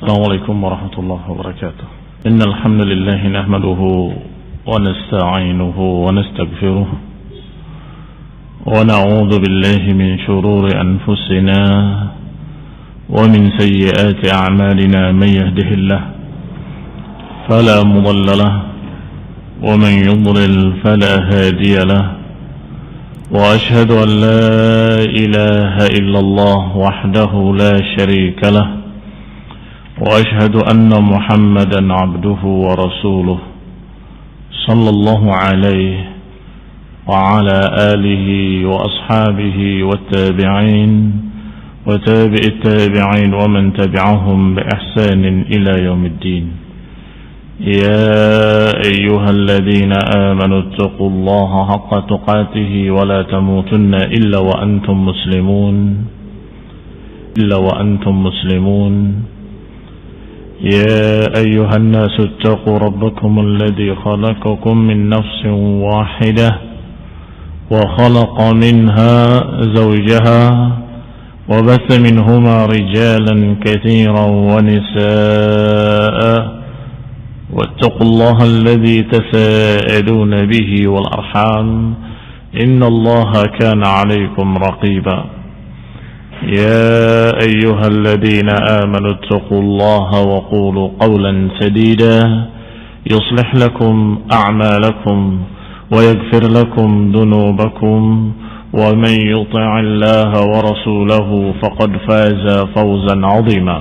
السلام عليكم ورحمة الله وبركاته. إن الحمد لله نحمده ونستعينه ونستغفره ونعوذ بالله من شرور أنفسنا ومن سيئات أعمالنا. من يهده الله فلا مضل له ومن يضلل فلا هادي له، وأشهد أن لا إله إلا الله وحده لا شريك له، وأشهد أن محمدا عبده ورسوله صلى الله عليه وعلى آله وأصحابه والتابعين وتابع التابعين ومن تبعهم بإحسان إلى يوم الدين. يا أيها الذين آمنوا اتقوا الله حق تقاته ولا تموتن إلا وأنتم مسلمون. يا أيها الناس اتقوا ربكم الذي خلقكم من نفس واحدة وخلق منها زوجها وبث منهما رجالا كثيرا ونساء، واتقوا الله الذي تساءلون به والأرحام إن الله كان عليكم رقيبا. يا أيها الذين آمنوا اتقوا الله وقولوا قولا سديدا يصلح لكم أعمالكم ويغفر لكم ذنوبكم، ومن يطع الله ورسوله فقد فاز فوزا عظيما.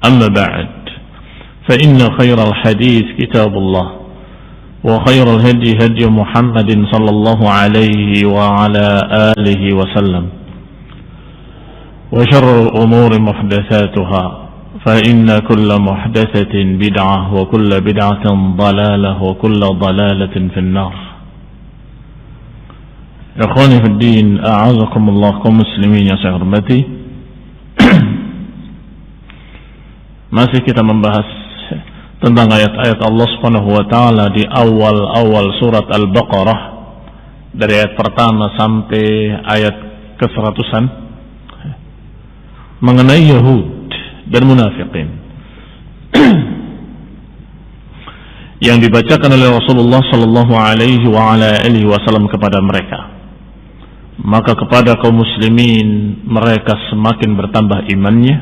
أما بعد، فإن خير الحديث كتاب الله، وخير الهدي هدي محمد صلى الله عليه وعلى آله وسلم، وشر الأمور محدثاتها، فإن كل محدثة بدعة وكل بدعة ضلالة وكل ضلالة في النار. Ikhwani fi din, a'azakumullah, kaum muslimin yang saya hormati. Masih kita membahas tentang ayat-ayat Allah Subhanahu wa taala di awal-awal surat Al-Baqarah, dari ayat pertama sampai ayat ke-100-an, mengenai Yahud dan munafikin yang dibacakan oleh Rasulullah sallallahu alaihi wa ala alihi wasallam kepada mereka. Maka kepada kaum muslimin mereka semakin bertambah imannya,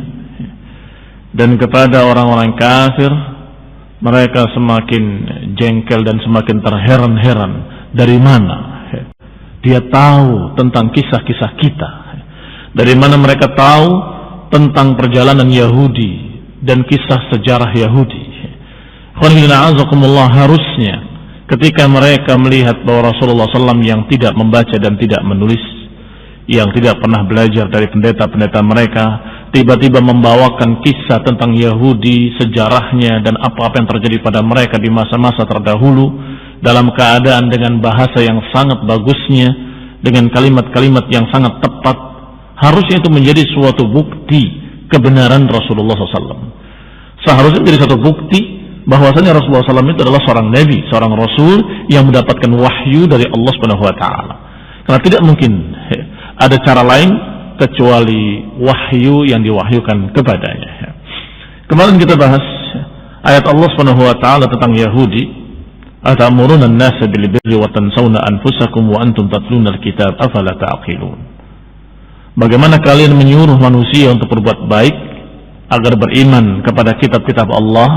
dan kepada orang-orang kafir mereka semakin jengkel dan semakin terheran-heran. Dari mana dia tahu tentang kisah-kisah kita? Dari mana mereka tahu tentang perjalanan Yahudi dan kisah sejarah Yahudi? Harusnya ketika mereka melihat bahwa Rasulullah SAW yang tidak membaca dan tidak menulis, yang tidak pernah belajar dari pendeta-pendeta mereka, tiba-tiba membawakan kisah tentang Yahudi, sejarahnya dan apa-apa yang terjadi pada mereka di masa-masa terdahulu, dalam keadaan dengan bahasa yang sangat bagusnya, dengan kalimat-kalimat yang sangat tepat, harusnya itu menjadi suatu bukti kebenaran Rasulullah SAW. Seharusnya menjadi suatu bukti bahwasanya Rasulullah SAW itu adalah seorang nabi, seorang rasul yang mendapatkan wahyu dari Allah Subhanahu wa taala. Karena tidak mungkin ada cara lain kecuali wahyu yang diwahyukan kepadanya. Kemarin kita bahas ayat Allah Subhanahu wa taala tentang Yahudi, atamuruna an-nasa bil birri wa tansawna anfusakum wa antum tatluna al-kitab afala ta'qilun. Bagaimana kalian menyuruh manusia untuk berbuat baik agar beriman kepada kitab-kitab Allah,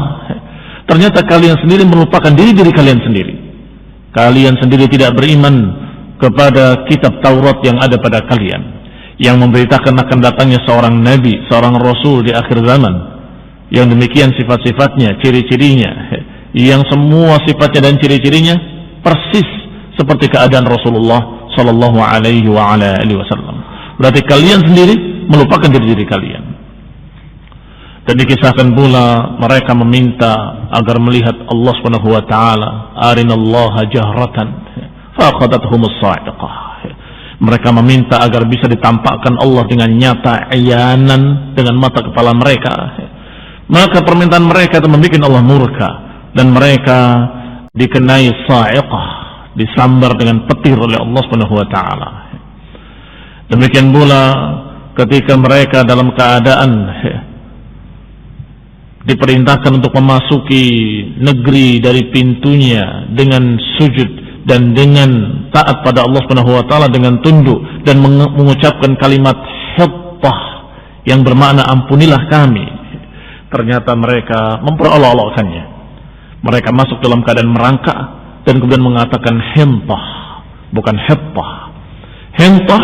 ternyata kalian sendiri melupakan diri kalian sendiri. Kalian sendiri tidak beriman kepada kitab Taurat yang ada pada kalian, yang memberitakan akan datangnya seorang nabi, seorang rasul di akhir zaman, yang demikian sifat-sifatnya, ciri-cirinya, yang semua sifatnya dan ciri-cirinya persis seperti keadaan Rasulullah sallallahu alaihi wa ala alihi wasallam. Berarti kalian sendiri melupakan diri kalian. Dan dikisahkan pula mereka meminta agar melihat Allah Subhanahu wa taala, arinallaha jahratan faqadathumus sa'iqah. Mereka meminta agar bisa ditampakkan Allah dengan nyata, ayanan dengan mata kepala mereka. Maka permintaan mereka itu membuat Allah murka, dan mereka dikenai sa'iqah, disambar dengan petir oleh Allah Subhanahu wa taala. Demikian pula ketika mereka dalam keadaan diperintahkan untuk memasuki negeri dari pintunya dengan sujud dan dengan taat pada Allah Subhanahu wa taala, dengan tunduk dan mengucapkan kalimat hittah yang bermakna ampunilah kami. Ternyata mereka memperolok-olokkannya. Mereka masuk dalam keadaan merangkak dan kemudian mengatakan hintah, bukan hittah. Hintah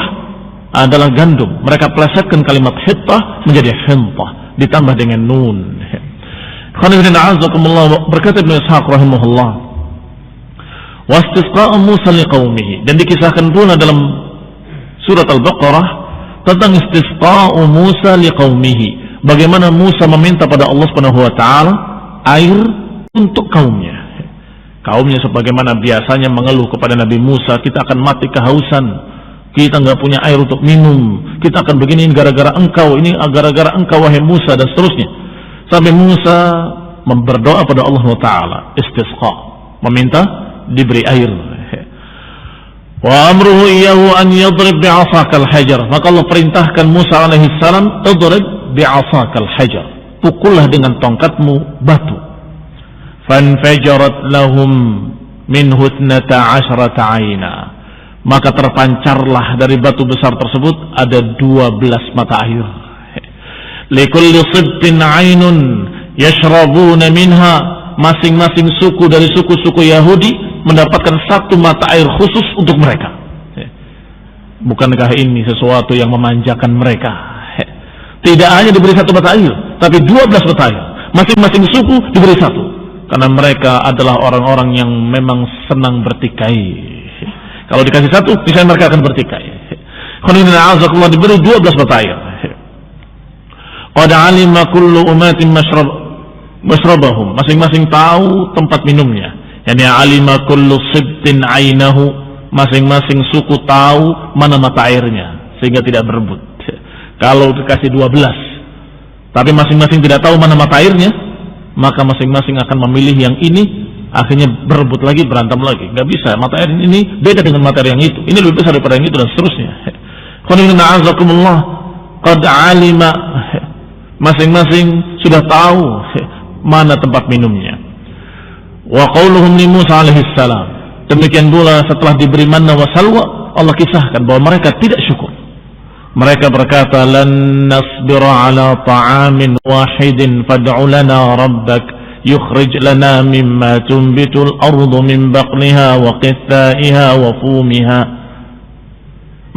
adalah gandum. Mereka plesetkan kalimat hittah menjadi hintah ditambah dengan nun. Berkata Ibnu Ishaq rahimahullah, wastisqa Musa liqaumihi, dan dikisahkan pula dalam surat Al-Baqarah tentang istisqa Musa liqaumihi, bagaimana Musa meminta pada Allah Subhanahu wa taala air untuk kaumnya. Kaumnya sebagaimana biasanya mengeluh kepada Nabi Musa, kita akan mati kehausan, kita nggak punya air untuk minum, kita akan begini gara-gara engkau, ini gara-gara engkau wahai Musa, dan seterusnya. Sampai Musa berdoa pada Allah Ta'ala, istisqa, meminta diberi air. Wa amruhu iyahu an yadrib bi'asakal hajar, maka Allah perintahkan Musa alaihissalam, idrib bi'asakal hajar, pukullah dengan tongkatmu batu. Fanfajarat lahum minhu 12 aina, maka terpancarlah dari batu besar tersebut ada 12 mata air. Likulli sibtin ainun yashrabuna minha, masing-masing suku dari suku-suku Yahudi mendapatkan satu mata air khusus untuk mereka. Bukankah ini sesuatu yang memanjakan mereka? Tidak hanya diberi satu mata air, tapi 12 mata air, masing-masing suku diberi satu, karena mereka adalah orang-orang yang memang senang bertikai. Kalau dikasih satu, misalnya mereka akan bertikai. Kalau diberi 12 mata air, qad alima kullu umatin mashrabahum, masing-masing tahu tempat minumnya. Yani alima kullu sibtin ainahu, masing-masing suku tahu mana mata airnya, sehingga tidak berebut. Kalau dikasih 12 tapi masing-masing tidak tahu mana mata airnya, maka masing-masing akan memilih yang ini, akhirnya berebut lagi, berantem lagi. Gak bisa, mata air ini beda dengan mata air yang itu, ini lebih besar daripada yang itu, dan seterusnya. Qad alima, masing-masing sudah tahu mana tempat minumnya. Wa qauluhum li Musa alaihissalam, demikian pula setelah diberi manna wa salwa, Allah kisahkan bahwa mereka tidak syukur. Mereka berkata, lan nasbira ala ta'amin wahidin fad'u lana rabbak yukhrij lana mimma tunbitul ardu min baqliha wa qithaiha wa fumiha.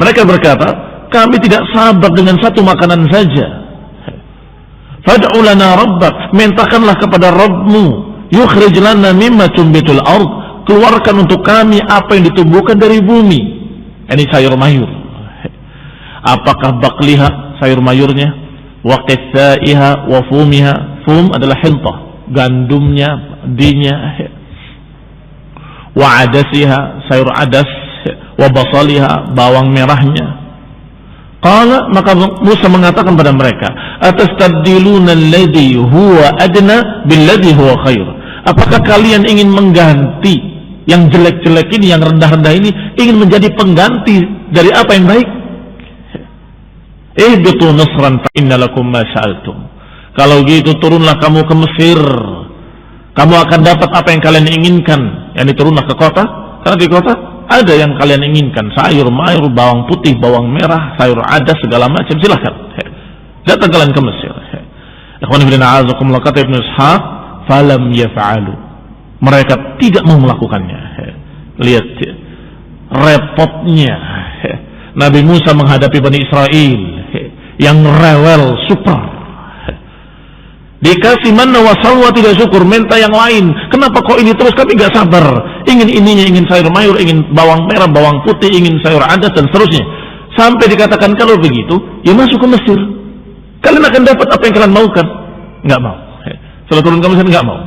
Mereka berkata, kami tidak sabar dengan satu makanan saja. Fad'u lana rabbak, mintakanlah kepada Rabbmu, yukhrij lana mimma tunbitul ard, keluarkan untuk kami apa yang ditumbuhkan dari bumi. Ini sayur mayur. Apakah baqliha, sayur mayurnya, wa qithaiha wa fumiha, fum adalah hintah, gandumnya, dinya, wa adasiha, sayur adas, wa basaliha, bawang merahnya. Qala, maka Musa mengatakan pada mereka, atastabdiluna alladhi huwa adna billadhi huwa khair. Apakah kalian ingin mengganti yang jelek-jelek ini, yang rendah-rendah ini, ingin menjadi pengganti dari apa yang baik? Ihbitu Misran fa inna lakum ma sa'altum. Kalau gitu turunlah kamu ke Mesir, kamu akan dapat apa yang kalian inginkan. Yani turunlah ke kota, karena di kota ada yang kalian inginkan, sayur mayur, bawang putih, bawang merah, sayur adas, segala macam, silahkan. Datang kalian ke Mesir. Ikhwan fillah a'azakumullah, kata Ibnu Ishaq, falam yaf'alu, mereka tidak mau melakukannya. Lihat repotnya Nabi Musa menghadapi Bani Israel yang rewel super. Dikasih manna wa salwa tidak syukur, minta yang lain. Kenapa kok ini terus? Kami gak sabar, ingin ininya, ingin sayur mayur, ingin bawang merah, bawang putih, ingin sayur adas dan seterusnya. Sampai dikatakan kalau begitu, ya masuk ke Mesir, kalian akan dapat apa yang kalian maukan. Nggak mau. Setelah turun ke Mesir nggak mau.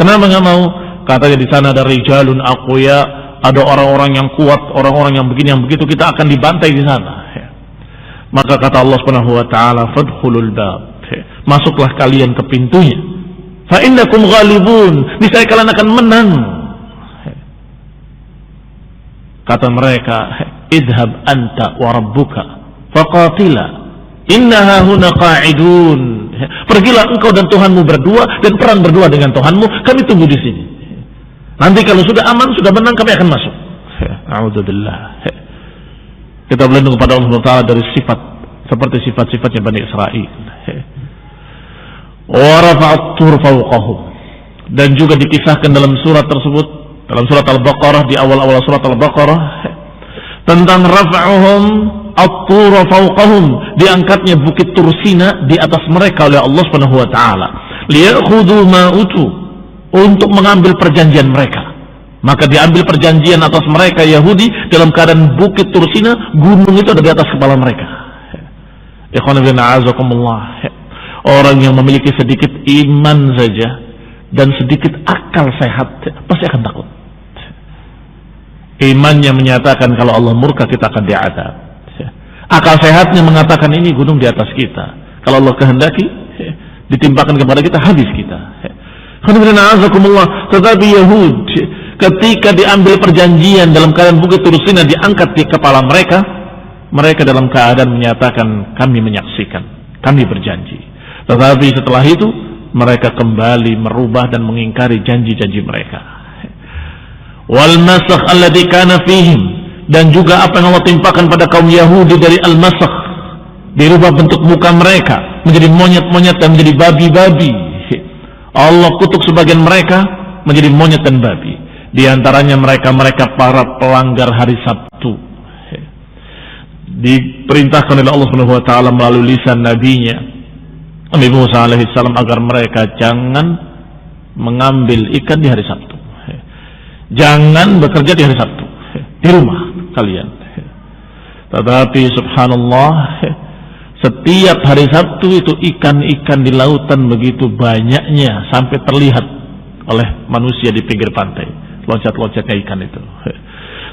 Kenapa nggak mau? Katanya di sana ada rijalun aqwiya, ada orang-orang yang kuat, orang-orang yang begini, yang begitu, kita akan dibantai di sana. Maka kata Allah Subhanahu wa taala, fadkhulul bab, masuklah kalian ke pintunya. Fa innakum ghalibun, niscaya kalian akan menang. Kata mereka, idhab anta wa rabbuka faqatila innaha huna qa'idun. Pergilah engkau dan Tuhanmu berdua dan perang berdua dengan Tuhanmu, kami tunggu di sini. Nanti kalau sudah aman, sudah menang, kami akan masuk. A'udzubillah. Kita berlindung kepada Allah Subhanahu wa taala dari sifat seperti sifat-sifatnya Bani Israil. Wa rafa'at tur fawqahum. Dan juga dikisahkan dalam surat tersebut, dalam surat Al-Baqarah, di awal-awal surat Al-Baqarah, tentang rafa'uhum at-tur fawqahum, diangkatnya bukit Tursina di atas mereka oleh Allah Subhanahu wa taala, liyakhudhu ma utu, untuk mengambil perjanjian mereka. Maka diambil perjanjian atas mereka Yahudi dalam keadaan bukit Tursina, gunung itu ada di atas kepala mereka. Ikhwan fillah, a'azakumullah. Orang yang memiliki sedikit iman saja dan sedikit akal sehat pasti akan takut. Imannya menyatakan kalau Allah murka kita akan diazab. Akal sehatnya mengatakan ini gunung di atas kita, kalau Allah kehendaki ditimpakan kepada kita, habis kita. Tetapi Yahud ketika diambil perjanjian dalam keadaan bukit Tursina diangkat di kepala mereka, mereka dalam keadaan menyatakan kami menyaksikan, kami berjanji. Tetapi setelah itu mereka kembali merubah dan mengingkari janji-janji mereka. Wal masakh alladzi kana fihim, dan juga apa yang Allah timpakan pada kaum Yahudi dari al-masakh, dirubah bentuk muka mereka menjadi monyet-monyet dan menjadi babi-babi. Allah kutuk sebagian mereka menjadi monyet dan babi. Di antaranya mereka para pelanggar hari Sabtu. Diperintahkan oleh Allah Subhanahu wa taala melalui lisan nabinya Nabi Musa alaihissalam agar mereka jangan mengambil ikan di hari Sabtu. Jangan bekerja di hari Sabtu. Di rumah kalian. Tetapi subhanallah, setiap hari Sabtu itu ikan-ikan di lautan begitu banyaknya sampai terlihat oleh manusia di pinggir pantai. Loncat-loncatnya ikan itu.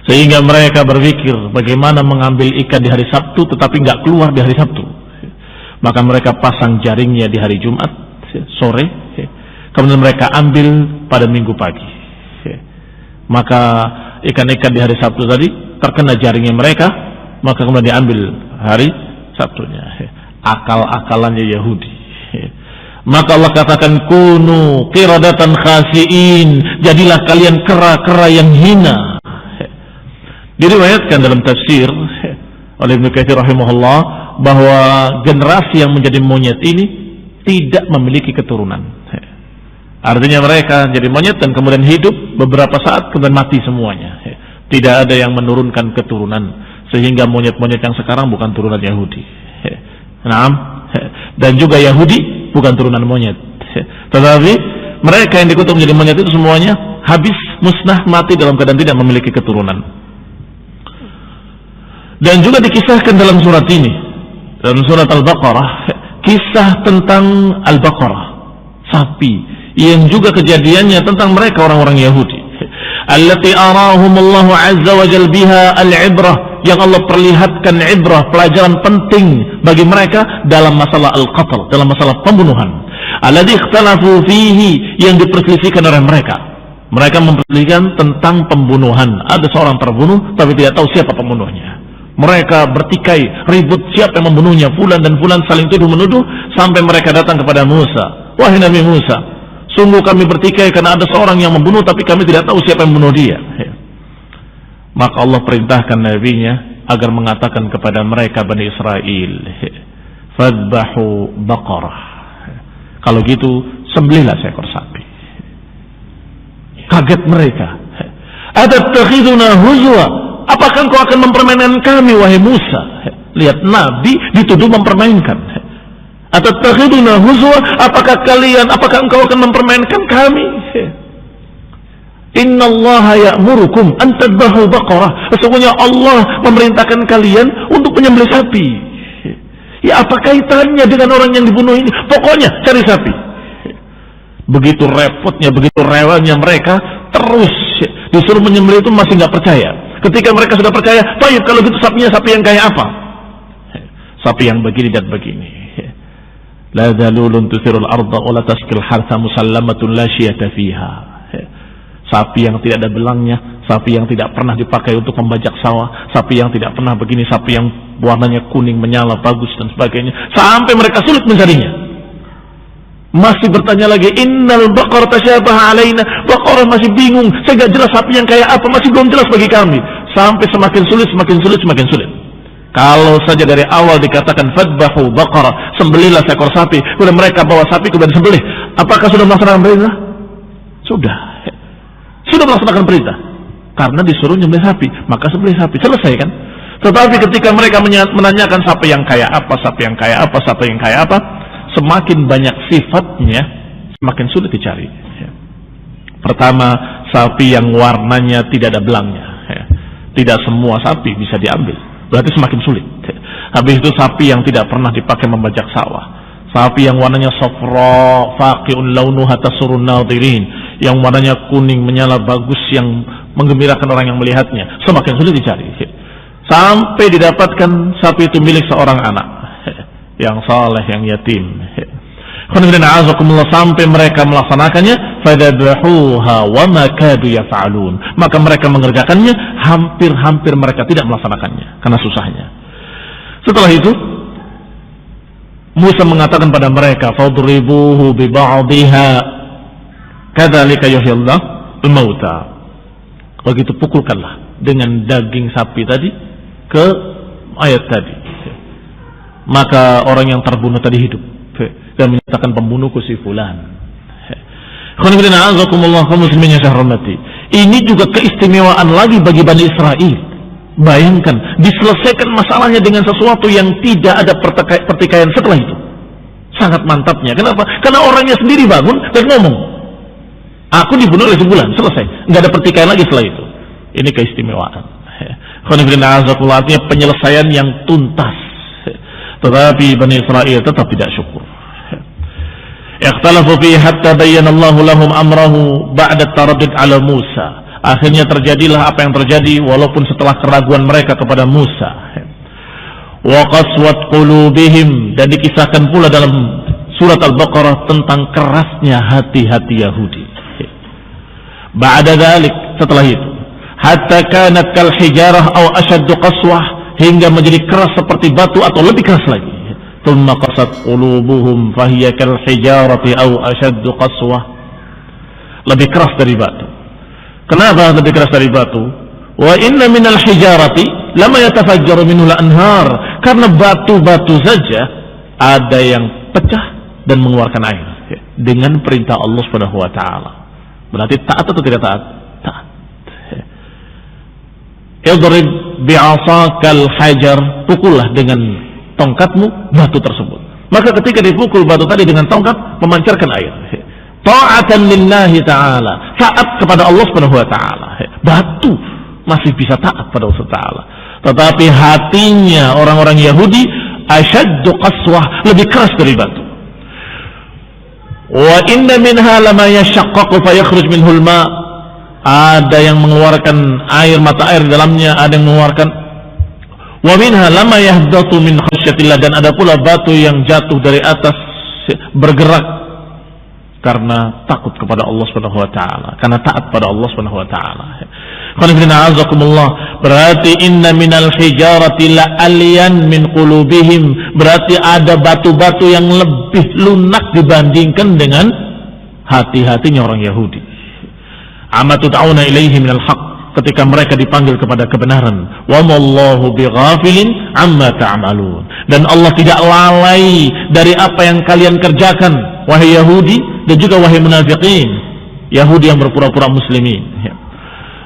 Sehingga mereka berpikir bagaimana mengambil ikan di hari Sabtu tetapi nggak keluar di hari Sabtu. Maka mereka pasang jaringnya di hari Jumat sore, kemudian mereka ambil pada Minggu pagi. Maka ikan-ikan di hari Sabtu tadi terkena jaringnya mereka, maka kemudian diambil hari Sabtunya. Akal-akalannya Yahudi. Maka Allah katakan kunu qiradatan khasiin, jadilah kalian kera-kera yang hina. Diriwayatkan dalam tafsir oleh Ibnu Katsir rahimahullah bahwa generasi yang menjadi monyet ini tidak memiliki keturunan. Artinya mereka jadi monyet dan kemudian hidup beberapa saat kemudian mati semuanya. Tidak ada yang menurunkan keturunan, sehingga monyet-monyet yang sekarang bukan turunan Yahudi. Naam. Dan juga Yahudi bukan turunan monyet. Tetapi mereka yang dikutuk menjadi monyet itu semuanya habis, musnah, mati dalam keadaan tidak memiliki keturunan. Dan juga dikisahkan dalam surat ini, dalam surat Al-Baqarah, kisah tentang Al-Baqarah, sapi, yang juga kejadiannya tentang mereka orang-orang Yahudi. Allati arahumullahu azza wa jalla biha al-ibrah, yang Allah perlihatkan ibrah, pelajaran penting bagi mereka dalam masalah al-qatl, dalam masalah pembunuhan. Alladzi ikhtalafu fihi, yang diperselisihkan oleh mereka. Mereka memperselisihkan tentang pembunuhan. Ada seorang terbunuh tapi tidak tahu siapa pembunuhnya. Mereka bertikai, ribut siapa yang membunuhnya. Fulan dan fulan saling tuduh-menuduh, sampai mereka datang kepada Musa. Wahai Nabi Musa, sungguh kami bertikai karena ada seorang yang membunuh tapi kami tidak tahu siapa yang membunuh dia. Maka Allah perintahkan nabinya agar mengatakan kepada mereka Bani Israel, fadbahu baqarah. Kalau gitu sembelihlah seekor sapi. Kaget mereka. Atattakhiduna huzwa, apakah engkau akan mempermainkan kami wahai Musa? Lihat, Nabi dituduh mempermainkan. Atattakhiduna huzwa, apakah engkau akan mempermainkan kami? Innallaha ya'murukum an tadbahu baqarah. Sesungguhnya Allah memerintahkan kalian untuk menyembelih sapi. Ya, apa kaitannya dengan orang yang dibunuh ini? Pokoknya cari sapi. Begitu repotnya, begitu rewelnya mereka, terus disuruh menyembelih itu masih nggak percaya. Ketika mereka sudah percaya, baik kalau gitu sapinya sapi yang kayak apa? Sapi yang begini dan begini. La dalulun tusirul arda wa la taskil hartha musallamatun la syiyata fiha. Sapi yang tidak ada belangnya, sapi yang tidak pernah dipakai untuk membajak sawah, sapi yang tidak pernah begini, sapi yang warnanya kuning menyala bagus dan sebagainya, sampai mereka sulit mencarinya. Masih bertanya lagi, innal baqar tasyabaha alaina. Baqarah masih bingung, saya gak jelas sapi yang kayak apa, masih belum jelas bagi kami. Sampai semakin sulit. Kalau saja dari awal dikatakan fadbahu baqarah, sembelihlah seekor sapi, kemudian mereka bawa sapi kemudian sembelih, apakah sudah melaksanakan perintah? Sudah melaksanakan perintah. Karena disuruh nyembelih sapi, maka sembelih sapi, selesai kan? Tetapi ketika mereka menanyakan sapi yang kayak apa, semakin banyak sifatnya, semakin sulit dicari. Pertama, sapi yang warnanya tidak ada belangnya. Tidak semua sapi bisa diambil, berarti semakin sulit. Habis itu sapi yang tidak pernah dipakai membajak sawah, sapi yang warnanya safra faqi'un launuha tasurun nadirin, yang warnanya kuning menyala bagus, yang menggembirakan orang yang melihatnya, semakin sulit dicari. Sampai didapatkan sapi itu milik seorang anak yang saleh, yang yatim. Sampai mereka melaksanakannya, fadadbahuha wa ma kadu yaf'alun, maka mereka mengerjakannya, hampir mereka tidak melaksanakannya karena susahnya. Setelah itu Musa mengatakan pada mereka, fadribuhu bi ba'dihha kadzalika yuhyillah al-mauta. Begitu pukulkanlah dengan daging sapi tadi ke ayat tadi, maka orang yang terbunuh tadi hidup dan menyatakan pembunuhku si fulan. Ini juga keistimewaan lagi bagi Bani Israel. Bayangkan, diselesaikan masalahnya dengan sesuatu yang tidak ada pertikaian setelah itu. Sangat mantapnya. Kenapa? Karena orangnya sendiri bangun dan ngomong, aku dibunuh oleh sebulan, selesai. Nggak ada pertikaian lagi setelah itu. Ini keistimewaan. Artinya penyelesaian yang tuntas. Tetapi Bani Israel tetap tidak syukur. Ikhtalafu fihi hatta bayyana Allah lahum amrahu ba'da taraddud ala Musa. Akhirnya terjadilah apa yang terjadi walaupun setelah keraguan mereka kepada Musa. Wa qaswat qulubihim, dan dikisahkan pula dalam surat Al-Baqarah tentang kerasnya hati-hati Yahudi. Ba'da dzalik, setelah itu, hatta kanat kal hijarah aw ashaddu qaswah, hingga menjadi keras seperti batu atau lebih keras lagi. Thumma qasat qulubuhum fahiya kal hijarati aw ashaddu qaswah, lebih keras dari batu. Kenapa lebih keras dari batu? Wa inna minal hijarati lama yatafajjaru minhu al-anhar, karena batu-batu saja ada yang pecah dan mengeluarkan air dengan perintah Allah Subhanahu wa taala. Berarti taat atau tidak taat? Taat. Idrib bi'asakal hajar, pukullah dengan tongkatmu batu tersebut. Maka ketika dipukul batu tadi dengan tongkat, memancarkan air. Ta'atan lillahi ta'ala, taat kepada Allah Subhanahu wa taala. Batu masih bisa taat pada Allah taala. Tetapi hatinya orang-orang Yahudi asyaddu qaswah, lebih keras dari batu. Wa inna minha lama yashaqqaqu fa yakhruj minhu al-ma', ada yang mengeluarkan air, mata air di dalamnya, ada yang mengeluarkan. Wa minha lama yahdatu min khasyatillah, dan ada pula batu yang jatuh dari atas bergerak karena takut kepada Allah Subhanahu wa taala, karena taat pada Allah Subhanahu wa taala. Berarti inna minal hijarati la alyan min qulubihim, berarti ada batu-batu yang lebih lunak dibandingkan dengan hati-hatinya orang Yahudi. Amatu ta'una ilaihi minal haqq, ketika mereka dipanggil kepada kebenaran. Wa mallahu bighafilin amma ta'malun, dan Allah tidak lalai dari apa yang kalian kerjakan, wahai Yahudi dan juga wahai munafiqin, Yahudi yang berpura-pura muslimin.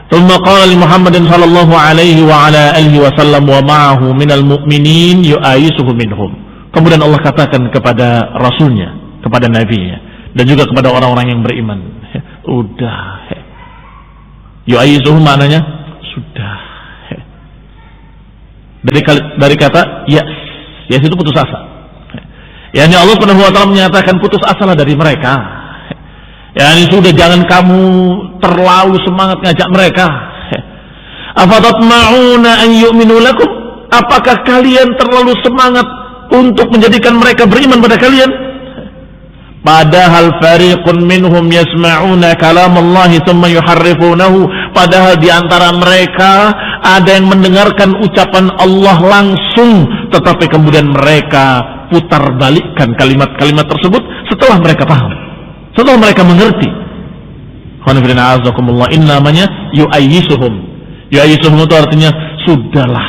Thumma qala li Muhammadin sallallahu alaihi wa ala alihi wa sallam wa ma'ahu minal mu'minin yu'ayisuhu minhum. Kemudian Allah katakan kepada rasulnya, kepada nabinya, dan juga kepada orang-orang yang beriman, udah, yu'ayisuhu maknanya sudah. Dari kata yas itu putus asa. Yani Allah Subhanahu wa taala menyatakan putus asalah dari mereka. Yani sudah, jangan kamu terlalu semangat ngajak mereka. Afatatma'una an yu'minu lakum, apakah kalian terlalu semangat untuk menjadikan mereka beriman pada kalian? Padahal fariqun minhum yasma'una kalamallahi thumma yuharrifunahu, padahal di antara mereka ada yang mendengarkan ucapan Allah langsung, tetapi kemudian mereka putar balikkan kalimat-kalimat tersebut setelah mereka paham, setelah mereka mengerti. Ini namanya yu'ayyisuhum. Yu'ayyisuhum itu artinya sudahlah,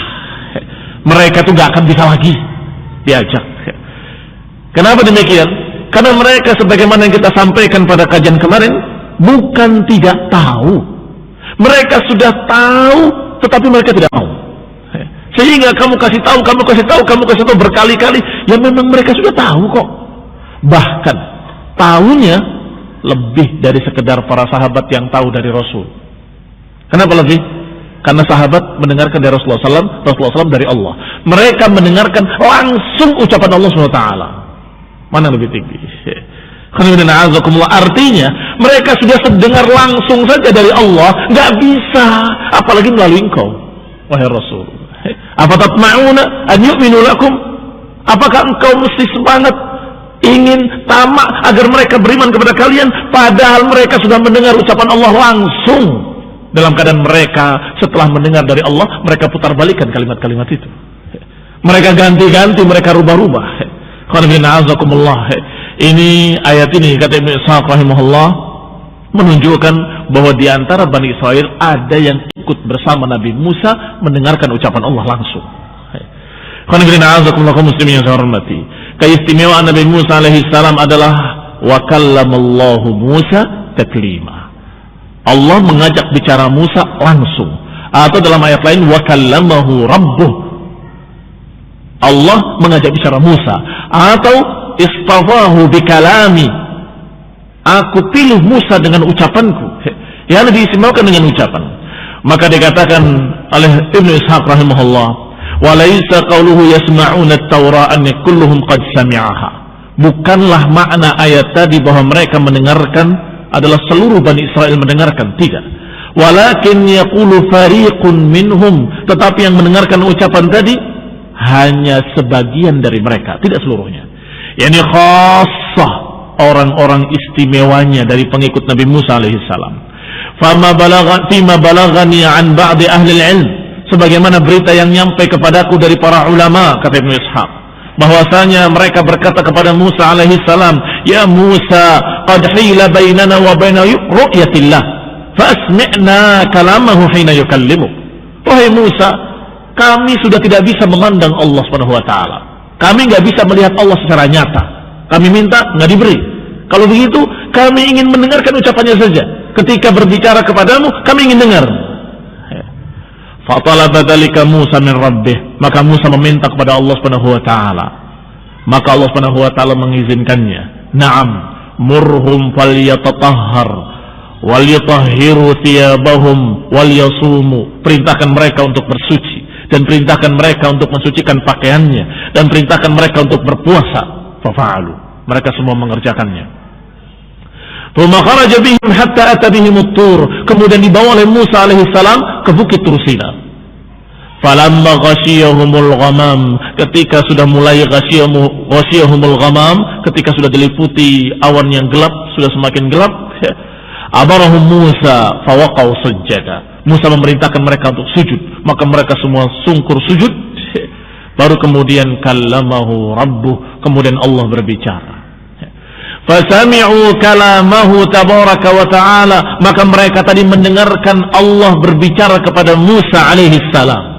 mereka tuh gak akan bisa lagi diajak. Kenapa demikian? Karena mereka sebagaimana yang kita sampaikan pada kajian kemarin, bukan tidak tahu, mereka sudah tahu tetapi mereka tidak mau. Sehingga kamu kasih tahu berkali-kali, ya memang mereka sudah tahu kok. Bahkan tahunya lebih dari sekedar para sahabat yang tahu dari Rasul. Kenapa lebih? Karena sahabat mendengarkan dari Rasulullah SAW dari Allah. Mereka mendengarkan langsung ucapan Allah SWT. Mana lebih tinggi? Artinya mereka sudah mendengar langsung saja dari Allah, nggak bisa, apalagi melalui engkau, wahai Rasul. Afatatma'una an yu'minu lakum? Apakah engkau mesti semangat ingin tamak agar mereka beriman kepada kalian, padahal mereka sudah mendengar ucapan Allah langsung? Dalam keadaan mereka setelah mendengar dari Allah, mereka putar balikan kalimat-kalimat itu. Mereka ganti-ganti, mereka rubah-rubah. Ini ayat ini kata Ibnu Ishaq rahimahullah menunjukkan bahwa di antara Bani Israel ada yang ikut bersama Nabi Musa mendengarkan ucapan Allah langsung. Keistimewaan Nabi Musa alaihi salam adalah wa kallamallahu Musa taklima. Allah mengajak bicara Musa langsung, atau dalam ayat lain wa kallamahu rabbuh. Allah mengajak bicara Musa, atau istafahu bikalami, aku pilih Musa dengan ucapanku. Ya, diistimewakan dengan ucapan. Maka dikatakan oleh Ibnu Ishaq rahimahullah, wa laisa qauluhu yasma'una at-taura an kulluhum qad sami'aha. Bukanlah makna ayat tadi bahwa mereka mendengarkan adalah seluruh Bani Israel mendengarkan, tidak. Walakin yaqulu fariqun minhum, tetapi yang mendengarkan ucapan tadi hanya sebagian dari mereka, tidak seluruhnya. Yani khassah, orang-orang istimewanya dari pengikut Nabi Musa alaihi salam. Fima balagani an ba'di ahli ilm, sebagaimana berita yang nyampe kepadaku dari para ulama, kata Ibnu Ishaq, bahwasanya mereka berkata kepada Musa alaihi salam, ya Musa, qad hila bainana wa baina ru'yatillah, fa asmi'na kalamahu hina yukallimuk. Wahai Musa, kami sudah tidak bisa memandang Allah Subhanahu wa taala. Kami nggak bisa melihat Allah secara nyata. Kami minta nggak diberi. Kalau begitu, kami ingin mendengarkan ucapannya saja. Ketika berbicara kepadamu, kami ingin dengar. Fatalaba dzalika Musa min rabbih, maka Musa meminta kepada Allah Subhanahu wa taala. Maka Allah Subhanahu wa taala mengizinkannya. Naam, murhum falyatatahhar wal yutahhiru thiyabahum wal yasumu. Perintahkan mereka untuk bersuci, dan perintahkan mereka untuk mensucikan pakaiannya, dan perintahkan mereka untuk berpuasa. Fafa'alu, mereka semua mengerjakannya. Thumma kharaja bihim hatta ata bihim at-tur, kemudian dibawa oleh Musa alaihi salam ke bukit Tursina. Falamma ghashiyahumul ghamam, ketika sudah mulai ghashiyahumul ghamam, ketika sudah diliputi awan yang gelap, sudah semakin gelap, amarahum Musa fawaqaw sujjada. Musa memerintahkan mereka untuk sujud, maka mereka semua sungkur sujud. Baru kemudian kallamahu rabbuh, kemudian Allah berbicara. Fasami'u kalamahu tabaraka wa ta'ala, maka mereka tadi mendengarkan Allah berbicara kepada Musa alaihi salam.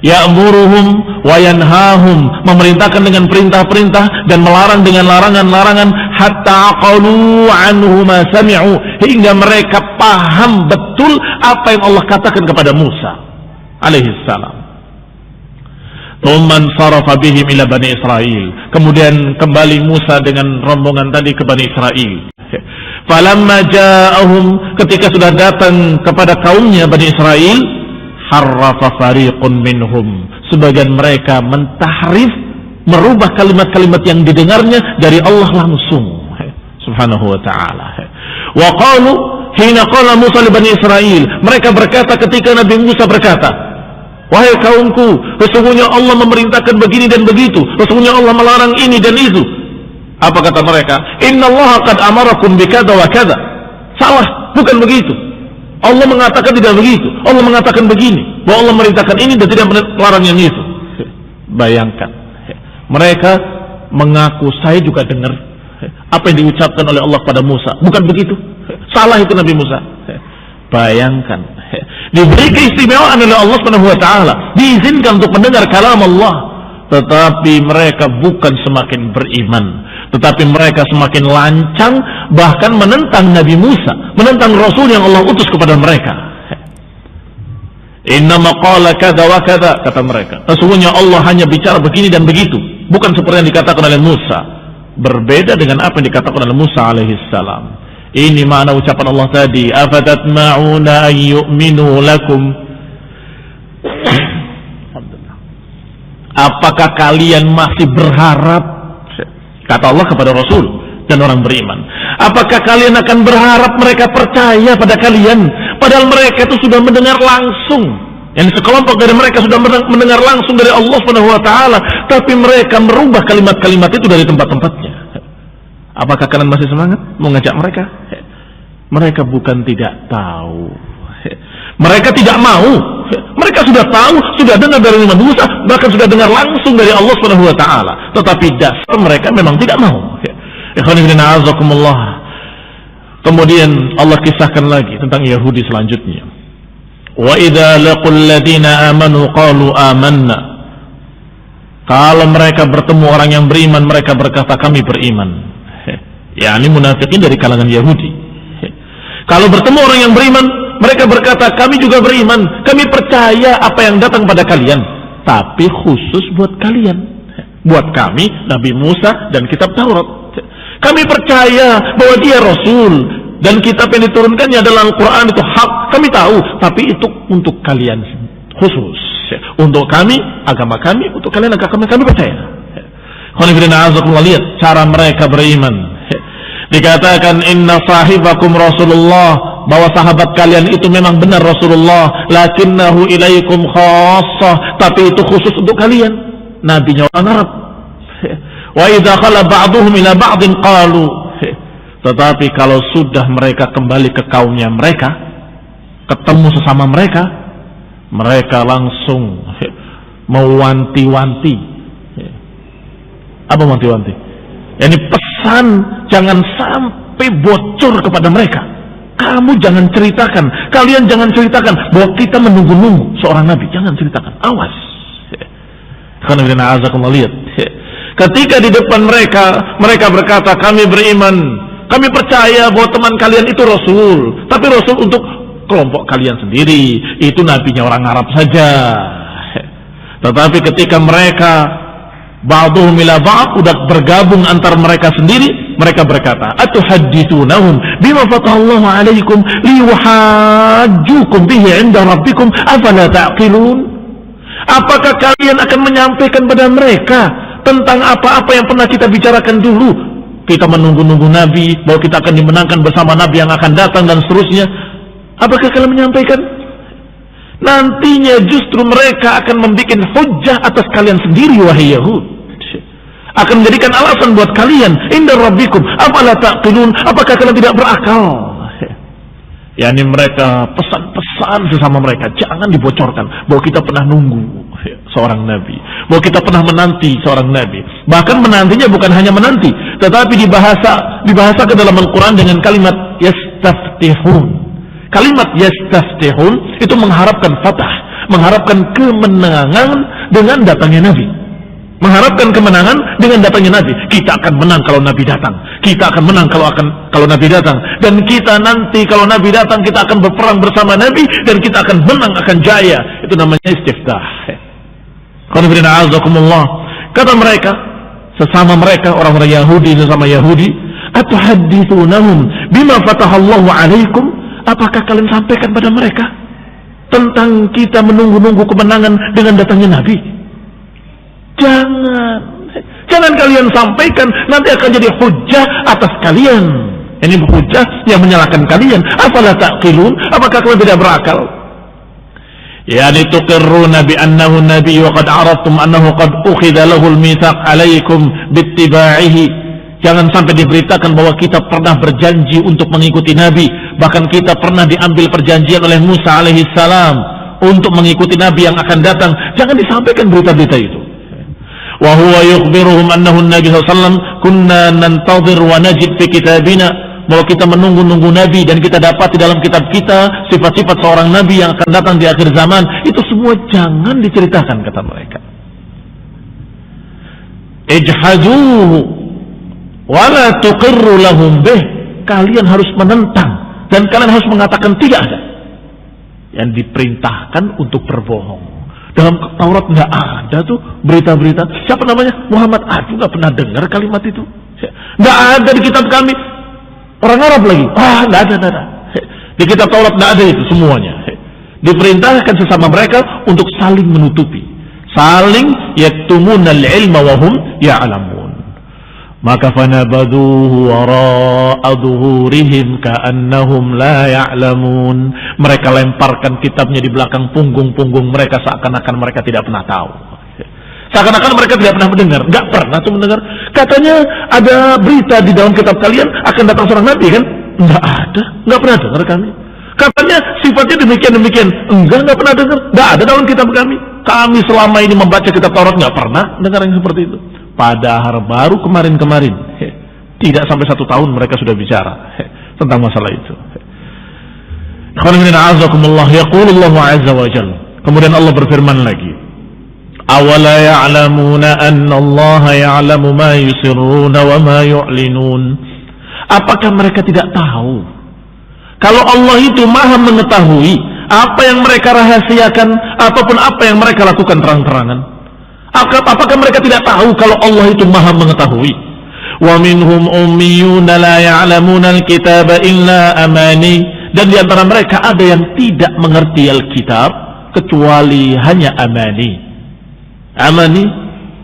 Ya'muruhum wa yanhahum, memerintahkan dengan perintah-perintah dan melarang dengan larangan-larangan, hatta aqalu anhu ma sami'u, hingga mereka paham betul apa yang Allah katakan kepada Musa alaihi salam. Thumman sarafa bihim ila Bani Israel, kemudian kembali Musa dengan rombongan tadi ke Bani Israel. Falamma ja'ahum, ketika sudah datang kepada kaumnya Bani Israel, harrafa fariqun minhum, sebagian mereka mentahrif, merubah kalimat-kalimat yang didengarnya dari Allah langsung subhanahu wa ta'ala. Wa qalu hina qala Musa li Bani Israel, mereka berkata ketika Nabi Musa berkata, wahai kaumku, sesungguhnya Allah memerintahkan begini dan begitu, sesungguhnya Allah melarang ini dan itu. Apa kata mereka? Innallaha qad amarakum bikada wa kada. Salah, bukan begitu. Allah mengatakan tidak begitu. Allah mengatakan begini, bahwa Allah memerintahkan ini dan tidak melarang yang itu. Bayangkan, mereka mengaku saya juga dengar, apa yang diucapkan oleh Allah pada Musa. Bukan begitu. Salah itu Nabi Musa. Bayangkan, diberi keistimewaan oleh Allah Subhanahu wa taala, diizinkan untuk mendengar kalam Allah, tetapi mereka bukan semakin beriman, tetapi mereka semakin lancang, bahkan menentang Nabi Musa, menentang Rasul yang Allah utus kepada mereka. Innama qala kada wa kada, kata mereka. Sesungguhnya Allah hanya bicara begini dan begitu, bukan seperti yang dikatakan oleh Musa. Berbeda dengan apa yang dikatakan oleh Musa alaihi salam. Ini makna ucapan Allah tadi, afatatma'una an yu'minu lakum. Apakah kalian masih berharap, kata Allah kepada Rasul dan orang beriman, apakah kalian akan berharap mereka percaya pada kalian, padahal mereka itu sudah mendengar langsung, yang sekelompok dari mereka sudah mendengar langsung dari Allah Subhanahu wa taala, tapi mereka merubah kalimat-kalimat itu dari tempat-tempatnya. Apakah kalian masih semangat mengajak mereka? Mereka bukan tidak tahu, mereka tidak mau. Mereka sudah tahu, sudah dengar dari Nabi Musa, bahkan sudah dengar langsung dari Allah Subhanahu wa taala, tetapi dasar mereka memang tidak mau. Kemudian Allah kisahkan lagi tentang Yahudi selanjutnya. Wa idza laqul ladzina amanu qalu amanna. Kalau mereka bertemu orang yang beriman, mereka berkata kami beriman. Ini munafikin dari kalangan Yahudi. Kalau bertemu orang yang beriman, mereka berkata kami juga beriman, kami percaya apa yang datang pada kalian, tapi khusus buat kalian, buat kami Nabi Musa dan kitab Taurat. Kami percaya bahwa dia Rasul dan kitab yang diturunkannya adalah Al-Quran, itu hak, kami tahu, tapi itu untuk kalian khusus, untuk kami, agama kami, untuk kalian agama kami percaya. Lihat cara mereka beriman. Dikatakan inna sahibakum Rasulullah, bahwa sahabat kalian itu memang benar Rasulullah, lakinnahu ilaikum khassah, tapi itu khusus untuk kalian, nabinya orang Arab. Wa idza khala ba'duhum ila ba'din qalu, tetapi kalau sudah mereka kembali ke kaumnya mereka, ketemu sesama mereka, mereka langsung mewanti-wanti. Apa wanti-wanti? Ini pesan, jangan sampai bocor kepada mereka. Kamu jangan ceritakan, kalian jangan ceritakan bahwa kita menunggu-nunggu seorang nabi. Jangan ceritakan, awas. Lihat. Ketika di depan mereka, mereka berkata kami beriman, kami percaya bahwa teman kalian itu Rasul, tapi Rasul untuk kelompok kalian sendiri, itu nabinya orang Arab saja. Tetapi ketika mereka ba'duhum ila ba'd, udah bergabung antar mereka sendiri, mereka berkata, atuhadditsunahum bima fatahallahu alaikum liyuhajjukum bihi 'inda rabbikum afala ta'qilun. Apakah kalian akan menyampaikan pada mereka tentang apa-apa yang pernah kita bicarakan dulu? Kita menunggu-nunggu nabi, bahwa kita akan dimenangkan bersama nabi yang akan datang dan seterusnya. Apakah kalian menyampaikan? Nantinya justru mereka akan membuat hujjah atas kalian sendiri, wahai Yahud. Akan menjadikan alasan buat kalian, inda rabbikum afala taqilun, apakah kalian tidak berakal? Yani mereka pesan-pesan sesama mereka, jangan dibocorkan bahwa kita pernah nunggu seorang nabi, bahwa kita pernah menanti seorang nabi. Bahkan menantinya bukan hanya menanti, tetapi dibahasa ke dalam Al-Quran dengan kalimat yastaftihun. Kalimat yastaftihun itu mengharapkan fatah, mengharapkan kemenangan dengan datangnya nabi. Mengharapkan kemenangan dengan datangnya Nabi. Kita akan menang kalau Nabi datang. Kita akan menang kalau Nabi datang. Dan kita nanti kalau Nabi datang, kita akan berperang bersama Nabi dan kita akan menang, akan jaya. Itu namanya istiftah. Kata mereka, sesama mereka, orang-orang Yahudi sesama Yahudi, atuhadditsunahum bima fatahallahu alaikum, apakah kalian sampaikan pada mereka tentang kita menunggu-nunggu kemenangan dengan datangnya Nabi? Jangan kalian sampaikan, nanti akan jadi hujjah atas kalian. Ini hujjah yang menyalahkan kalian. Afala taqilun, apakah kalian tidak berakal? Yani tuqirruna bi annahu nabi wa qad araftum annahu qad ukhidha lahu al-mitsaq alaikum bittiba'ihi. Jangan sampai diberitakan bahwa kita pernah berjanji untuk mengikuti nabi, bahkan kita pernah diambil perjanjian oleh Musa alaihi salam untuk mengikuti nabi yang akan datang. Jangan disampaikan berita-berita itu. Wa huwa yukhbiruhum annahu an-nabi sallallahu alaihi wasallam kunna nantadhir wa najid fi kitabina, bahwa kita menunggu-nunggu Nabi dan kita dapat di dalam kitab kita sifat-sifat seorang Nabi yang akan datang di akhir zaman. Itu semua jangan diceritakan, kata mereka. Ijhazuhu wa la tuqirru lahum bih, kalian harus menentang dan kalian harus mengatakan tidak ada. Yang diperintahkan untuk berbohong. Dalam Taurat nggak ada tuh berita-berita. Siapa namanya? Muhammad. Aduh, nggak pernah dengar kalimat itu. Nggak ada di kitab kami. Orang Arab lagi. Nggak ada. Di kitab Taurat nggak ada itu semuanya. Diperintahkan sesama mereka untuk saling menutupi, saling yaktumunal ilma wa hum ya'lamun. Maka fanabaduhu wara'a dhuhurihim ka'annahum la ya'lamun. Mereka lemparkan kitabnya di belakang punggung-punggung mereka seakan-akan mereka tidak pernah tahu. Seakan-akan mereka tidak pernah mendengar. Enggak pernah tuh mendengar. Katanya ada berita di dalam kitab kalian akan datang seorang nabi kan? Enggak ada. Enggak pernah dengar kami. Katanya sifatnya demikian-demikian. Enggak pernah dengar. Enggak ada dalam kitab kami. Kami selama ini membaca kitab Taurat enggak pernah dengar yang seperti itu. Padahal baru kemarin-kemarin, tidak sampai 1 tahun mereka sudah bicara tentang masalah itu. Yaqulullahu azza wa jalla. Kemudian Allah berfirman lagi, awala ya'lamuna anna Allah ya'lamu ma yusirruna wa ma yu'linun. Apakah mereka tidak tahu kalau Allah itu maha mengetahui apa yang mereka rahasiakan ataupun apa yang mereka lakukan terang-terangan? Apakah mereka tidak tahu kalau Allah itu maha mengetahui? Wa minhum ummiyuna la ya'lamuna al-kitaba illa amani. Dan di antara mereka ada yang tidak mengerti Alkitab kecuali hanya amani. Amani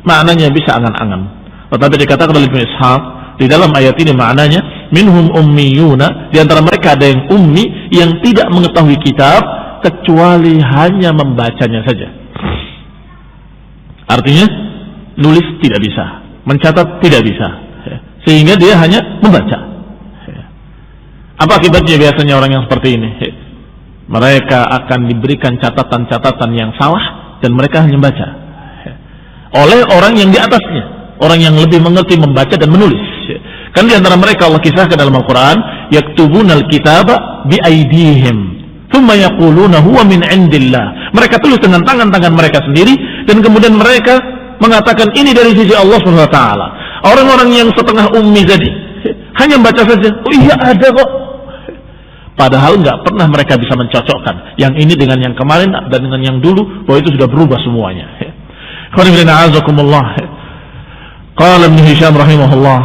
maknanya bisa angan-angan. Tetapi dikatakan oleh Ibnu Ishaq di dalam ayat ini maknanya minhum ummiyuna, di antara mereka ada yang ummi yang tidak mengetahui kitab kecuali hanya membacanya saja. Artinya nulis tidak bisa, mencatat tidak bisa, sehingga dia hanya membaca. Apa akibatnya biasanya orang yang seperti ini? Mereka akan diberikan catatan-catatan yang salah dan mereka hanya membaca oleh orang yang di atasnya, orang yang lebih mengerti membaca dan menulis. Kan di antara mereka Allah kisahkan dalam Al-Quran, yaktubunal kitaba bi aydihim thumma yaquluna huwa min indillah. Mereka tulis dengan tangan-tangan mereka sendiri dan kemudian mereka mengatakan ini dari sisi Allah Subhanahu wa taala. Orang-orang yang setengah ummi tadi hanya membaca saja. Oh iya ada kok. Padahal nggak pernah mereka bisa mencocokkan yang ini dengan yang kemarin dan dengan yang dulu, bahwa itu sudah berubah semuanya. Qala Ibnu Hisham rahimahullah,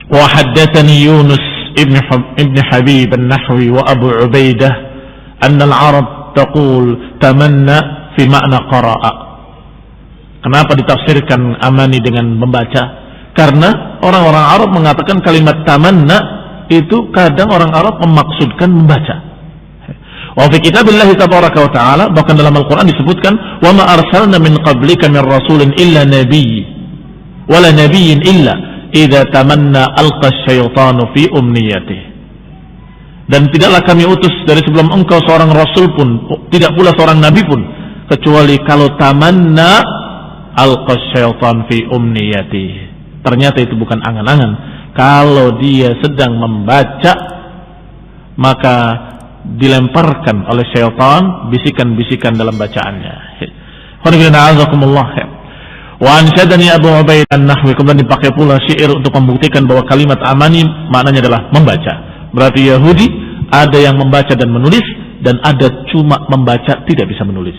wa haddatsani Yunus ibn Habib an-Nahwi wa Abu Ubaidah anna al-Arab taqul tamanna fi makna qara'a. Kenapa ditafsirkan amani dengan membaca? Karena orang-orang Arab mengatakan kalimat tamanna itu kadang orang Arab memaksudkan membaca. Wa fi kitabillah tabaraka wa ta'ala, bahkan dalam Al-Quran disebutkan wa ma arsalna min qablika min rasulin illa nabiy wala nabiyyin illa idza tamanna alqa syaitanu fi umniyatihi. Dan tidaklah kami utus dari sebelum engkau seorang rasul pun, tidak pula seorang nabi pun, kecuali kalau tamanna alqa syaitan fi umniyatihi. Ternyata itu bukan angan-angan. Kalau dia sedang membaca, maka dilemparkan oleh syaitan bisikan-bisikan dalam bacaannya. Wa ansyadani Abu Ubaid an-Nahwi, kemudian dipakai pula syair untuk membuktikan bahwa kalimat amani maknanya adalah membaca. Berarti Yahudi ada yang membaca dan menulis, dan ada cuma membaca tidak bisa menulis.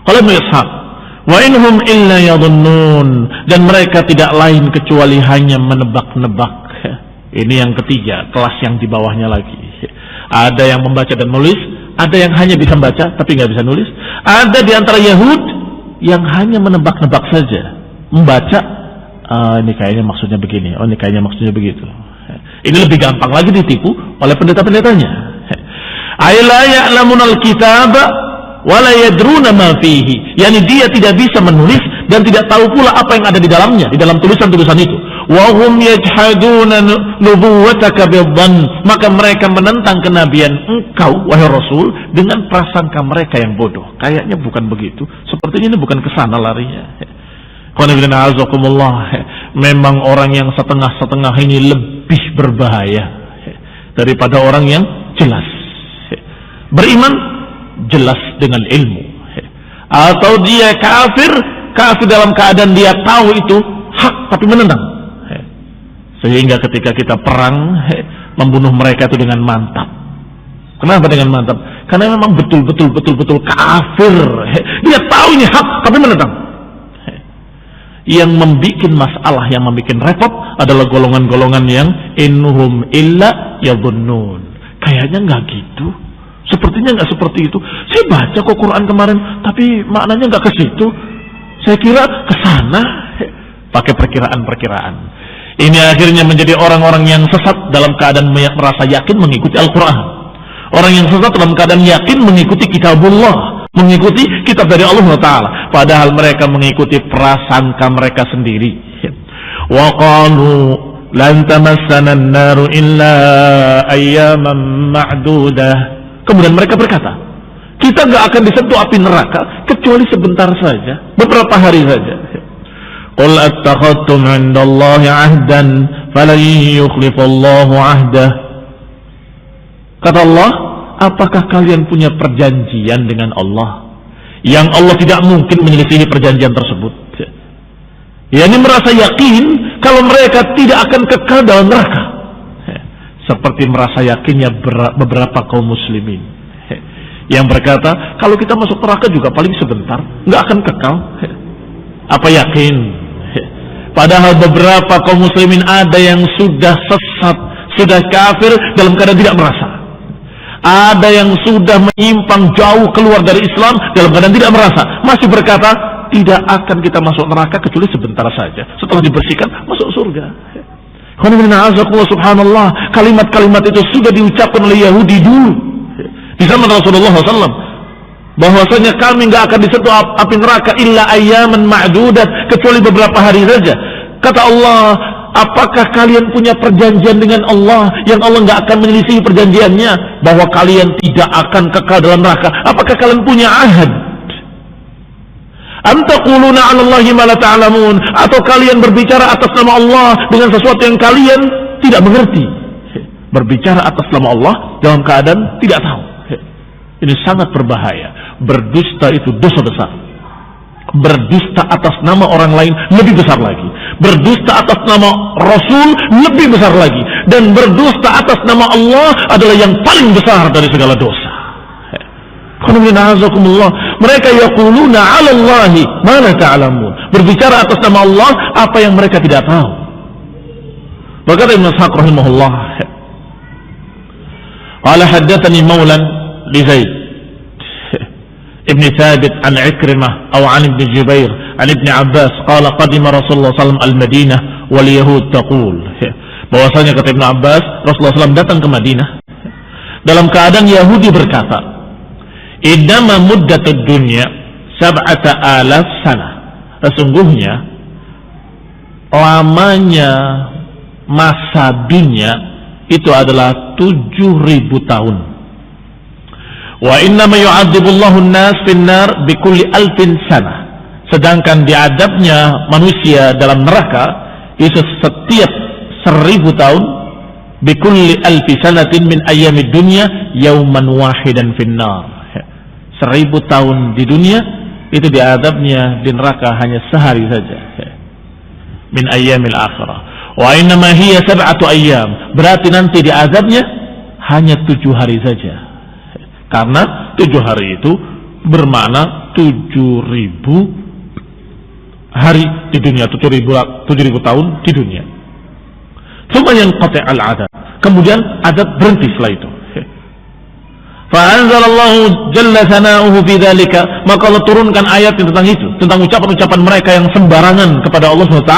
Qala Ibnu Ishaq, wa inhum illa yadhunnun, dan mereka tidak lain kecuali hanya menebak-nebak. Ini yang ketiga, kelas yang di bawahnya lagi. Ada yang membaca dan menulis, ada yang hanya bisa membaca tapi nggak bisa nulis. Ada di antara Yahud yang hanya menebak-nebak saja, membaca, ini kayaknya maksudnya begini, oh ini kayaknya maksudnya begitu. Ini lebih gampang lagi ditipu oleh pendeta-pendetanya. Ayla ya'lamunal kitaba wala yadruna ma fihi, yakni dia tidak bisa menulis dan tidak tahu pula apa yang ada di dalamnya, di dalam tulisan-tulisan itu. wa hum yajhaduna nubuwwataka bidzann, maka mereka menentang kenabian engkau wahai Rasul dengan prasangka mereka yang bodoh. Kayaknya bukan begitu, sepertinya ini bukan ke sana larinya. Memang orang yang setengah-setengah ini lebih berbahaya daripada orang yang jelas. Beriman jelas dengan ilmu, atau dia kafir dalam keadaan dia tahu itu hak tapi menentang. Sehingga ketika kita perang membunuh mereka itu dengan mantap. Kenapa dengan mantap? Karena memang betul kafir. Dia tahu ini hak tapi menentang. Yang membuat masalah, yang membuat repot adalah golongan-golongan yang inhum illa yadhunnun. Kayaknya nggak gitu, sepertinya nggak seperti itu. Saya baca kok Quran kemarin, tapi maknanya nggak ke situ. Saya kira ke sana. Pakai perkiraan-perkiraan. Ini akhirnya menjadi orang-orang yang sesat dalam keadaan merasa yakin mengikuti Al-Quran. Orang yang sesat dalam keadaan yakin mengikuti kitabullah, mengikuti kitab dari Allah Ta'ala, padahal mereka mengikuti prasangka mereka sendiri. Wa qalu lan tamassana an-naru illa ayyaman ma'dudah. Kemudian mereka berkata, kita nggak akan disentuh api neraka kecuali sebentar saja, beberapa hari saja. Qul attakhadtum 'indallahi 'ahdan falan yukhlifallahu 'ahdah. Kata Allah, apakah kalian punya perjanjian dengan Allah yang Allah tidak mungkin menyelisihi perjanjian tersebut? Yani merasa yakin kalau mereka tidak akan kekal dalam neraka, seperti merasa yakinnya beberapa kaum muslimin yang berkata kalau kita masuk neraka juga paling sebentar, nggak akan kekal. Apa yakin? Padahal beberapa kaum muslimin ada yang sudah sesat, sudah kafir dalam keadaan tidak merasa. Ada yang sudah menyimpang jauh keluar dari Islam dalam keadaan tidak merasa, masih berkata tidak akan kita masuk neraka kecuali sebentar saja, setelah dibersihkan masuk surga. Subhanallah, kalimat-kalimat itu sudah diucapkan oleh Yahudi dulu di zaman Rasulullah SAW, bahwasanya kami nggak akan disentuh api neraka illa ayyaman ma'dudat, kecuali beberapa hari saja. Kata Allah, apakah kalian punya perjanjian dengan Allah yang Allah nggak akan menyelisihi perjanjiannya, bahwa kalian tidak akan kekal dalam neraka? Apakah kalian punya ahad? Am taquluna 'ala Allahi ma la ta'lamun, atau kalian berbicara atas nama Allah dengan sesuatu yang kalian tidak mengerti? Berbicara atas nama Allah dalam keadaan tidak tahu. Ini sangat berbahaya. Berdusta itu dosa besar. Berdusta atas nama orang lain lebih besar lagi. Berdusta atas nama Rasul lebih besar lagi. Dan berdusta atas nama Allah adalah yang paling besar dari segala dosa. Mereka yaquluna 'ala Allahi ma la ta'lamun. Berbicara atas nama Allah apa yang mereka tidak tahu. Berkata Ibnu Ishaq rahimahullah, qala haddatsani maulan li Zaid ibn Thabit an Ikrimah atau an Ibn Jubair an Ibn Abbas qala qadima Rasulullah sallallahu alaihi wasallam al-Madinah wal yahud taqul, bahwasanya kata Ibn Abbas Rasulullah SAW datang ke Madinah dalam keadaan Yahudi berkata, innama muddatud dunya 7,000 sana, sesungguhnya lamanya masa dunia itu adalah 7.000 tahun. Wa innama yu'adzibullahu an-nas fin-nar bikulli 1,000 sana. Sedangkan diadabnya manusia dalam neraka itu setiap 1.000 tahun, bikulli 1,000 sanatin min ayyamid dunya yauman wahidan fin-nar. 1.000 tahun di dunia itu diadabnya di neraka hanya sehari saja. Min ayyamil akhirah. Wa innama hiya 7 ayyam. Berarti nanti diadabnya hanya 7 hari saja. Karena 7 hari itu bermakna 7.000 hari di dunia, 7.000 tahun di dunia. Cuma yang qati' al-adab. Kemudian adab berhenti setelah itu. Fa'anzalallahu jalla sana'uhu fi dzalika, maka Allah turunkan ayat tentang itu, tentang ucapan-ucapan mereka yang sembarangan kepada Allah SWT.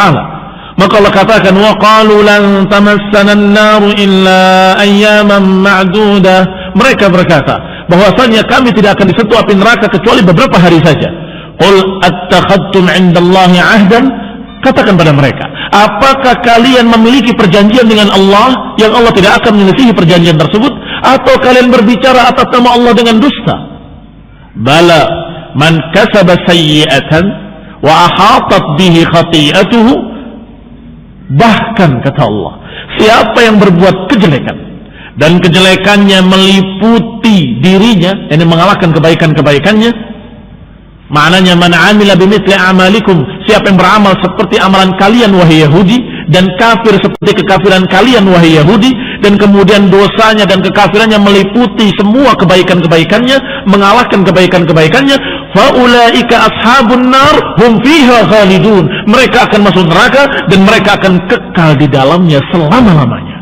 Maka Allah katakan, wa qalu lan tamassana an-naru illa ayyaman ma'dudah. Mereka berkata bahwasanya kami tidak akan disentuh api neraka kecuali beberapa hari saja. Qul attakhadtum 'indallahi 'ahdan, Katakan pada mereka, apakah kalian memiliki perjanjian dengan Allah yang Allah tidak akan menyelisihi perjanjian tersebut, atau kalian berbicara atas nama Allah dengan dusta? Bala man kasaba sayyi'atan wa ahatat bihi khati'atuhu. Bahkan kata Allah, siapa yang berbuat kejelekan dan kejelekannya meliputi dirinya, ini mengalahkan kebaikan-kebaikannya. Maknanya man amila bimithli amalikum, siapa yang beramal seperti amalan kalian wahai Yahudi, dan kafir seperti kekafiran kalian wahai Yahudi, dan kemudian dosanya dan kekafirannya meliputi semua kebaikan-kebaikannya, mengalahkan kebaikan-kebaikannya, faulaika ashabun nar hum fiha khalidun. Mereka akan masuk neraka dan mereka akan kekal di dalamnya selama-lamanya.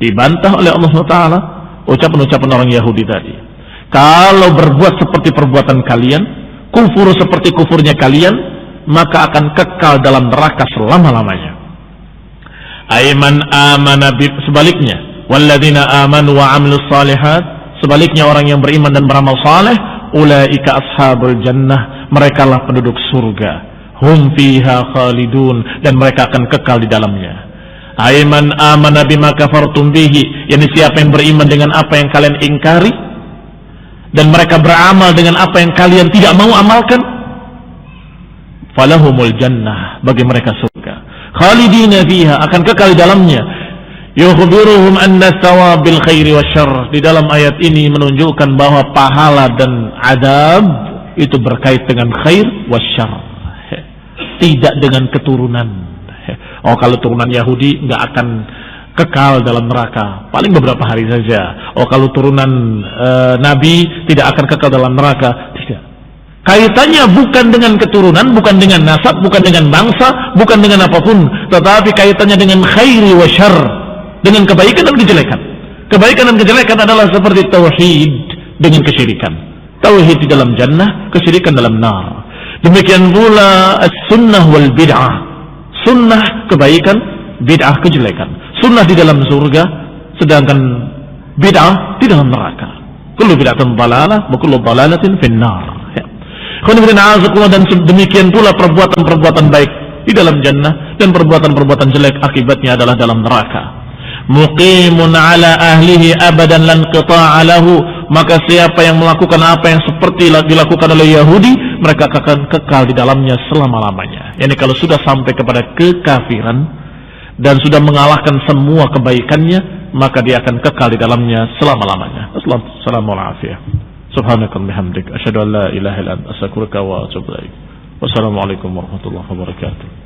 Dibantah oleh Allah Taala ucapan-ucapan orang Yahudi tadi. Kalau berbuat seperti perbuatan kalian, kufur seperti kufurnya kalian, maka akan kekal dalam neraka selama-lamanya. Aiman amana sebaliknya, walladzina amanu wa amilus salihat, sebaliknya orang yang beriman dan beramal saleh, ulaika ashabul jannah, merekalah penduduk surga. Hum fiha khalidun, dan mereka akan kekal di dalamnya. Aiman amana bima kafartum bihi, yakni siapa yang beriman dengan apa yang kalian ingkari, dan mereka beramal dengan apa yang kalian tidak mau amalkan, falahumul jannah, bagi mereka surga, khalidina fiha, akan kekal di dalamnya. Yukhbiruhum anna thawabil khairi wasyarr. Di dalam ayat ini menunjukkan bahwa pahala dan adab itu berkait dengan khair wasyarr, tidak dengan keturunan. Oh, kalau turunan Yahudi nggak akan kekal dalam neraka, paling beberapa hari saja. Oh, kalau turunan Nabi tidak akan kekal dalam neraka. Tidak. Kaitannya bukan dengan keturunan, bukan dengan nasab, bukan dengan bangsa, bukan dengan apapun, tetapi kaitannya dengan khairi wa syarr, dengan kebaikan dan kejelekan. Kebaikan dan kejelekan adalah seperti tauhid dengan kesyirikan. Tauhid di dalam jannah, kesyirikan dalam nar. Demikian pula as-sunnah wal bid'ah. Sunnah kebaikan, bid'ah kejelekan. Sunnah di dalam surga, sedangkan bid'ah di dalam neraka. Kullu bid'atin dhalalah wa kullu dhalalatin finnar. Dan demikian pula perbuatan-perbuatan baik di dalam jannah, dan perbuatan-perbuatan jelek akibatnya adalah dalam neraka. Muqimun ala ahlihi abadan lan qita'a lahu. Maka siapa yang melakukan apa yang seperti dilakukan oleh Yahudi, mereka akan kekal di dalamnya selama-lamanya. Yani kalau sudah sampai kepada kekafiran dan sudah mengalahkan semua kebaikannya, maka dia akan kekal di dalamnya selama-lamanya. Assalamualaikum. Subhanakallahumma bihamdik, asyhadu an la ilaha illa anta, astaghfiruka wa atubu ilaik. Wassalamualaikum warahmatullahi wabarakatuh.